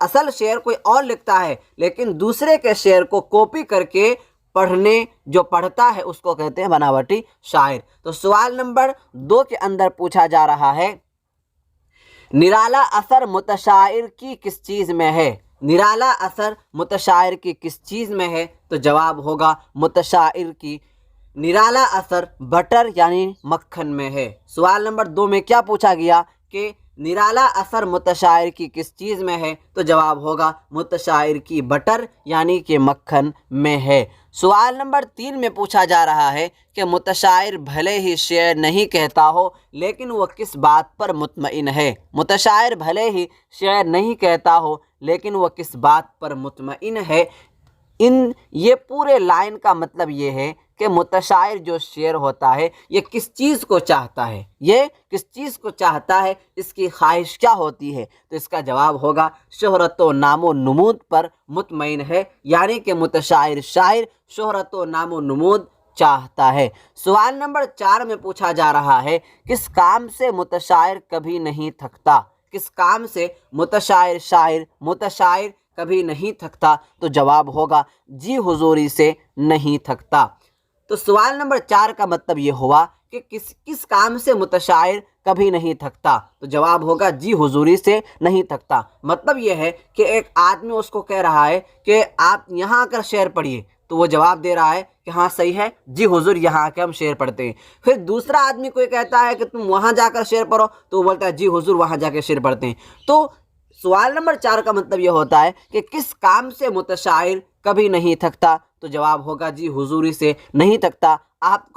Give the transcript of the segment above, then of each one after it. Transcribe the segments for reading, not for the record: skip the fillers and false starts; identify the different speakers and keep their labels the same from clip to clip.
Speaker 1: اصل شعر کوئی اور لکھتا ہے لیکن دوسرے کے شعر کو کاپی کر کے جو پڑھتا ہے اس کو کہتے ہیں بناوٹی شاعر۔ تو سوال نمبر 2 کے اندر پوچھا جا رہا ہے نرالا اثر متشاعر کی کس چیز میں ہے؟ نرالا اثر متشاعر کی کس چیز میں ہے؟ تو جواب ہوگا متشاعر کی نرالا اثر بٹر یعنی مکھن میں ہے۔ سوال نمبر 2 میں کیا پوچھا گیا کہ نرالا اثر متشاعر کی کس چیز میں ہے؟ تو جواب ہوگا متشاعر کی بٹر یعنی کہ مکھن میں ہے۔ سوال نمبر 3 میں پوچھا جا رہا ہے کہ متشاعر بھلے ہی شعر نہیں کہتا ہو لیکن وہ کس بات پر مطمئن ہے؟ متشاعر بھلے ہی شعر نہیں کہتا ہو لیکن وہ کس بات پر مطمئن ہے؟ یہ پورے لائن کا مطلب یہ ہے کہ متشاعر جو شعر ہوتا ہے یہ کس چیز کو چاہتا ہے، یہ کس چیز کو چاہتا ہے، اس کی خواہش کیا ہوتی ہے؟ تو اس کا جواب ہوگا شہرت و نام و نمود پر مطمئن ہے، یعنی کہ متشاعر شاعر شہرت و نام و نمود چاہتا ہے۔ سوال نمبر 4 میں پوچھا جا رہا ہے کس کام سے متشاعر کبھی نہیں تھکتا؟ کس کام سے متشاعر کبھی نہیں تھکتا؟ تو جواب ہوگا جی حضوری سے نہیں تھکتا۔ تو سوال نمبر 4 کا مطلب یہ ہوا کہ کس کام سے متشاعر کبھی نہیں تھکتا؟ تو جواب ہوگا جی حضوری سے نہیں تھکتا۔ مطلب یہ ہے کہ ایک آدمی اس کو کہہ رہا ہے کہ آپ یہاں آ کر شعر پڑھیے، تو وہ جواب دے رہا ہے کہ ہاں صحیح ہے جی حضور یہاں آ کے ہم شعر پڑھتے ہیں۔ پھر دوسرا آدمی کوئی کہتا ہے کہ تم وہاں جا کر شعر پڑھو، تو وہ بولتا ہے جی حضور وہاں جا کے شعر پڑھتے ہیں۔ تو سوال نمبر 4 کا مطلب یہ ہوتا ہے کہ کس کام سے متشاعر کبھی نہیں تھکتا؟ تو جواب ہوگا جی حضوری سے نہیں تھکتا۔ آپ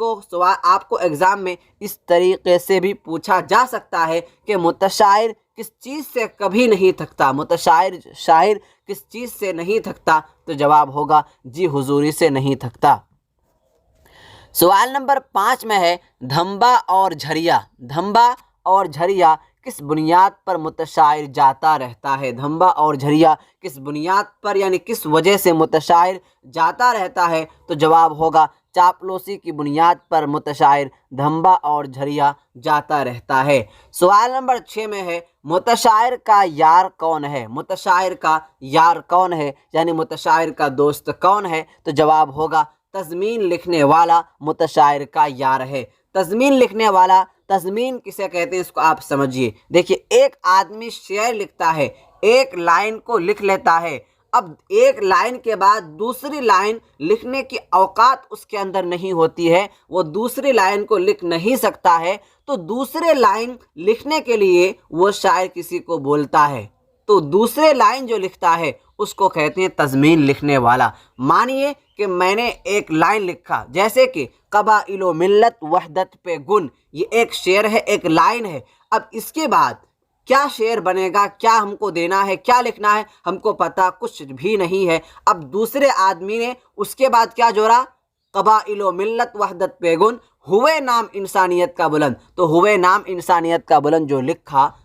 Speaker 1: کو ایگزام میں اس طریقے سے بھی پوچھا جا سکتا ہے کہ متشاعر کس چیز سے کبھی نہیں تھکتا، شاعر کس چیز سے نہیں تھکتا؟ تو جواب ہوگا جی حضوری سے نہیں تھکتا۔ سوال نمبر 5 میں ہے دھمبا اور جھریا کس بنیاد پر متشاعر جاتا رہتا ہے؟ دھمبا اور جھریا کس بنیاد پر یعنی کس وجہ سے متشاعر جاتا رہتا ہے؟ تو جواب ہوگا چاپلوسی کی بنیاد پر متشاعر دھمبا اور جھریا جاتا رہتا ہے۔ سوال نمبر 6 میں ہے متشاعر کا یار کون ہے؟ متشاعر کا یار کون ہے یعنی متشاعر کا دوست کون ہے؟ تو جواب ہوگا تضمین لکھنے والا متشاعر کا یار ہے۔ تضمین لکھنے والا، تضمین کسے کہتے ہیں اس کو آپ سمجھیے۔ دیکھیے ایک آدمی شعر لکھتا ہے، ایک لائن کو لکھ لیتا ہے، اب ایک لائن کے بعد دوسری لائن لکھنے کی اوقات اس کے اندر نہیں ہوتی ہے، وہ دوسری لائن کو لکھ نہیں سکتا ہے، تو دوسرے لائن لکھنے کے لیے وہ شاعر کسی کو بولتا ہے، تو دوسرے لائن جو لکھتا ہے اس کو کہتے ہیں تضمین لکھنے والا۔ مانیے کہ میں نے ایک لائن لکھا جیسے کہ قبائل و ملت وحدت پہ گن، یہ ایک شعر ہے، ایک لائن ہے۔ اب اس کے بعد کیا شعر بنے گا، کیا ہم کو دینا ہے، کیا لکھنا ہے، ہم کو پتہ کچھ بھی نہیں ہے۔ اب دوسرے آدمی نے اس کے بعد کیا جوڑا؟ قبائل و ملت وحدت پہ گن ہوئے نام انسانیت کا بلند، تو ہوئے نام انسانیت کا بلند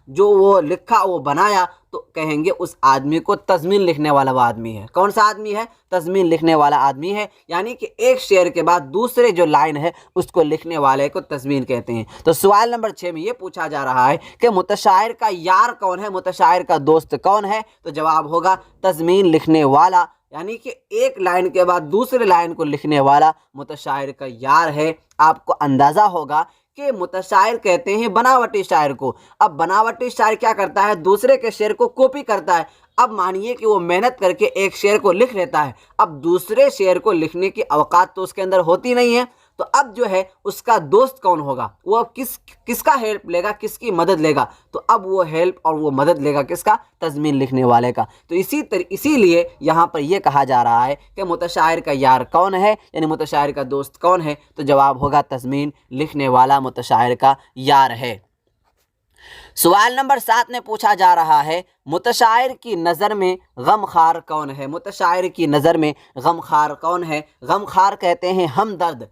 Speaker 1: جو وہ بنایا، تو کہیں گے اس آدمی کو تضمین لکھنے والا وہ آدمی ہے۔ کون سا آدمی ہے؟ تضمین لکھنے والا آدمی ہے، یعنی کہ ایک شعر کے بعد دوسرے جو لائن ہے اس کو لکھنے والے کو تضمین کہتے ہیں۔ تو سوال نمبر 6 میں یہ پوچھا جا رہا ہے کہ متشاعر کا یار کون ہے، متشاعر کا دوست کون ہے؟ تو جواب ہوگا تضمین لکھنے والا، یعنی کہ ایک لائن کے بعد دوسرے لائن کو لکھنے والا متشاعر کا یار ہے۔ آپ کو اندازہ ہوگا کہ متشاعر کہتے ہیں بناوٹی شاعر کو۔ اب بناوٹی شاعر کیا کرتا ہے؟ دوسرے کے شعر کو کاپی کرتا ہے۔ اب مانیے کہ وہ محنت کر کے ایک شعر کو لکھ لیتا ہے، اب دوسرے شعر کو لکھنے کی اوقات تو اس کے اندر ہوتی نہیں ہے، تو اب جو ہے اس کا دوست کون ہوگا؟ وہ کس کا ہیلپ لے گا، کس کی مدد لے گا؟ تو اب وہ ہیلپ اور وہ مدد لے گا کس کا؟ تضمین لکھنے والے کا۔ تو اسی لیے یہاں پر یہ کہا جا رہا ہے کہ متشاعر کا یار کون ہے یعنی متشاعر کا دوست کون ہے؟ تو جواب ہوگا تضمین لکھنے والا متشاعر کا یار ہے۔ سوال نمبر 7 میں پوچھا جا رہا ہے متشاعر کی نظر میں غم خوار کون ہے؟ متشاعر کی نظر میں غم خوار کون ہے؟ غم خوار کہتے ہیں ہمدرد،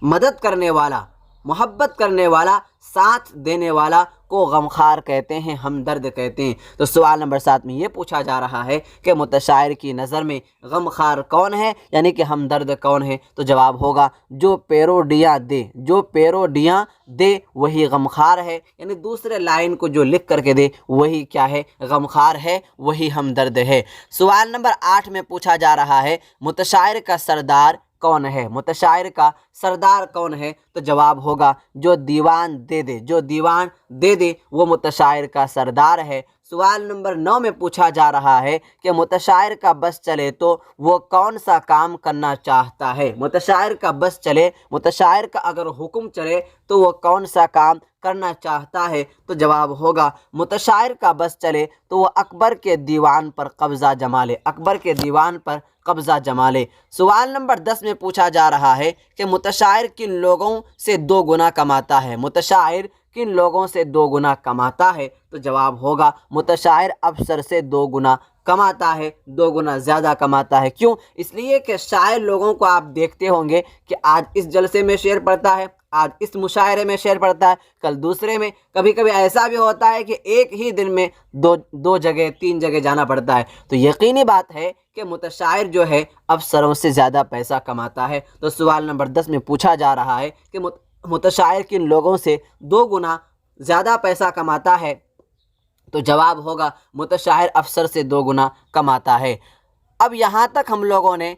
Speaker 1: مدد کرنے والا، محبت کرنے والا، ساتھ دینے والا کو غمخوار کہتے ہیں، ہمدرد کہتے ہیں۔ تو سوال نمبر 7 میں یہ پوچھا جا رہا ہے کہ متشاعر کی نظر میں غمخوار کون ہے، یعنی کہ ہمدرد کون ہے؟ تو جواب ہوگا جو پیروڈیاں دے، جو پیروڈیاں دے وہی غمخوار ہے، یعنی دوسرے لائن کو جو لکھ کر کے دے وہی کیا ہے؟ غمخوار ہے، وہی ہمدرد ہے۔ سوال نمبر 8 میں پوچھا جا رہا ہے متشاعر کا سردار کون ہے؟ متشاعر کا سردار کون ہے؟ تو جواب ہوگا جو دیوان دے دے، جو دیوان دے دے وہ متشاعر کا سردار ہے۔ سوال نمبر 9 میں پوچھا جا رہا ہے کہ متشاعر کا بس چلے تو وہ کون سا کام کرنا چاہتا ہے؟ متشاعر کا بس چلے، متشاعر کا اگر حکم چلے تو وہ کون سا کام کرنا چاہتا ہے؟ تو جواب ہوگا متشاعر کا بس چلے تو وہ اکبر کے دیوان پر قبضہ جما لے، اکبر کے دیوان پر قبضہ جما لے۔ سوال نمبر 10 میں پوچھا جا رہا ہے کہ متشاعر کن لوگوں سے 2 گنا کماتا ہے؟ متشاعر کن لوگوں سے 2 گنا کماتا ہے؟ تو جواب ہوگا متشاعر افسر سے 2 گنا کماتا ہے، 2 گنا زیادہ کماتا ہے۔ کیوں؟ اس لیے کہ شاعر لوگوں کو آپ دیکھتے ہوں گے کہ آج اس جلسے میں شعر پڑھتا ہے، آج اس مشاعرے میں شعر پڑھتا ہے، کل دوسرے میں، کبھی کبھی ایسا بھی ہوتا ہے کہ ایک ہی دن میں دو جگہ 3 جگہ جانا پڑتا ہے۔ تو یقینی بات ہے کہ متشاعر جو ہے افسروں سے زیادہ پیسہ کماتا ہے۔ تو سوال نمبر 10 میں پوچھا جا رہا ہے کہ متشاعر کن لوگوں سے 2 گنا زیادہ پیسہ کماتا ہے؟ تو جواب ہوگا متشاعر افسر سے 2 گنا کماتا ہے۔ اب یہاں تک ہم لوگوں نے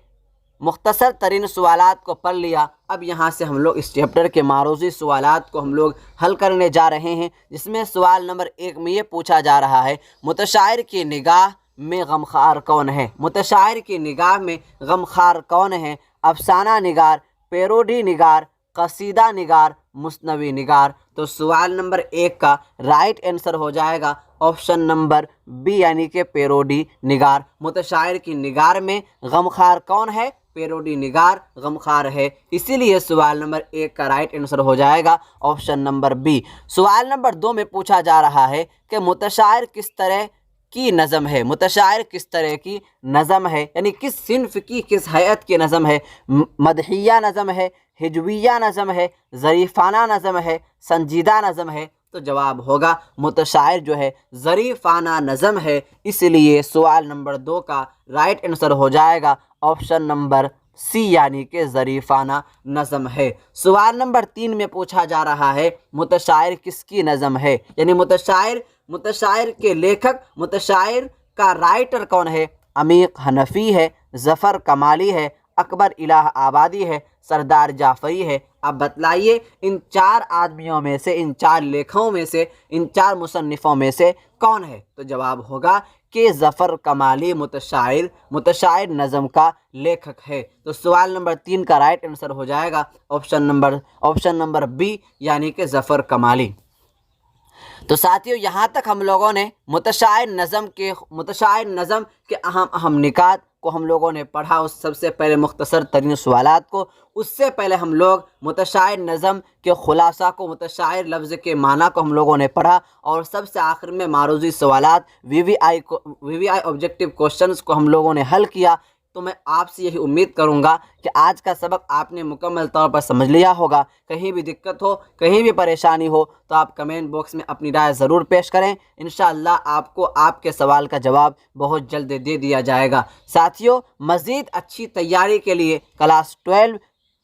Speaker 1: مختصر ترین سوالات کو پڑھ لیا۔ اب یہاں سے ہم لوگ اس چیپٹر کے معروضی سوالات کو ہم لوگ حل کرنے جا رہے ہیں، جس میں سوال نمبر 1 میں یہ پوچھا جا رہا ہے متشاعر کی نگاہ میں غمخوار کون ہے؟ متشاعر کی نگاہ میں غمخوار کون ہے؟ افسانہ نگار، پیروڈی نگار، قصیدہ نگار، مثنوی نگار۔ تو سوال نمبر 1 کا رائٹ آنسر ہو جائے گا آپشن نمبر بی، یعنی کہ پیروڈی نگار۔ متشاعر کی نگار میں غمخوار کون ہے؟ پیروڈی نگار غمخوار ہے، اسی لیے سوال نمبر 1 کا رائٹ آنسر ہو جائے گا آپشن نمبر بی۔ سوال نمبر 2 میں پوچھا جا رہا ہے کہ متشاعر کس طرح کی نظم ہے؟ متشاعر کس طرح کی نظم ہے، یعنی کس صنف کی، کس ہیئت کی نظم ہے؟ مدحیہ نظم ہے، ہجویہ نظم ہے، ظریفانہ نظم ہے، سنجیدہ نظم ہے؟ تو جواب ہوگا متشاعر جو ہے ظریفانہ نظم ہے، اس لیے سوال نمبر 2 کا رائٹ آنسر ہو جائے گا آپشن نمبر سی، یعنی کہ ظریفانہ نظم ہے۔ سوال نمبر 3 میں پوچھا جا رہا ہے متشاعر کس کی نظم ہے، یعنی متشاعر کے لیکھک، متشاعر کا رائٹر کون ہے؟ عمیق حنفی ہے، ظفر کمالی ہے، اکبر الہ آبادی ہے، سردار جعفری ہے؟ اب بتلائیے ان 4 آدمیوں میں سے، ان 4 لیکھوں میں سے، ان 4 مصنفوں میں سے کون ہے؟ تو جواب ہوگا کہ ظفر کمالی متشاعر نظم کا لیکھک ہے۔ تو سوال نمبر 3 کا رائٹ آنسر ہو جائے گا آپشن نمبر بی، یعنی کہ ظفر کمالی۔ تو ساتھیو یہاں تک ہم لوگوں نے متشاعر نظم کے اہم نکات کو ہم لوگوں نے پڑھا، اس سب سے پہلے مختصر ترین سوالات کو، اس سے پہلے ہم لوگ متشاعر نظم کے خلاصہ کو، متشاعر لفظ کے معنی کو ہم لوگوں نے پڑھا، اور سب سے آخر میں معروضی سوالات وی وی آئی آبجیکٹیو کوشچنز کو ہم لوگوں نے حل کیا۔ تو میں آپ سے یہی امید کروں گا کہ آج کا سبق آپ نے مکمل طور پر سمجھ لیا ہوگا۔ کہیں بھی دقت ہو، کہیں بھی پریشانی ہو تو آپ کمنٹ باکس میں اپنی رائے ضرور پیش کریں، انشاءاللہ آپ کو آپ کے سوال کا جواب بہت جلد دے دیا جائے گا۔ ساتھیو مزید اچھی تیاری کے لیے، کلاس 12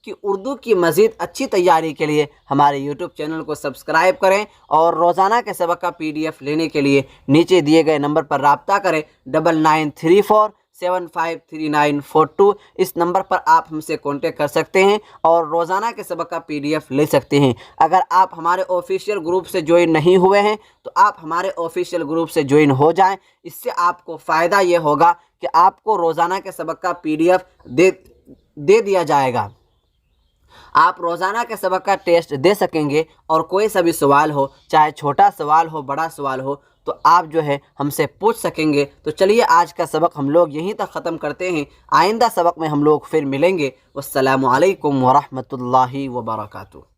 Speaker 1: کی اردو کی مزید اچھی تیاری کے لیے ہمارے یوٹیوب چینل کو سبسکرائب کریں، اور روزانہ کے سبق کا PDF لینے کے لیے نیچے دیے گئے نمبر پر رابطہ کریں 9934753942۔ اس نمبر پر آپ ہم سے کانٹیکٹ کر سکتے ہیں اور روزانہ کے سبق کا PDF لے سکتے ہیں۔ اگر آپ ہمارے آفیشیل گروپ سے جوائن نہیں ہوئے ہیں تو آپ ہمارے آفیشیل گروپ سے جوائن ہو جائیں، اس سے آپ کو فائدہ یہ ہوگا کہ آپ کو روزانہ کے سبق کا PDF دے دیا جائے گا، آپ روزانہ کے سبق کا ٹیسٹ دے سکیں گے، اور کوئی سا بھی سوال ہو، چاہے چھوٹا سوال ہو، بڑا سوال ہو، تو آپ جو ہے ہم سے پوچھ سکیں گے۔ تو چلیے آج کا سبق ہم لوگ یہیں تک ختم کرتے ہیں، آئندہ سبق میں ہم لوگ پھر ملیں گے۔ والسلام علیکم ورحمۃ اللہ وبرکاتہ۔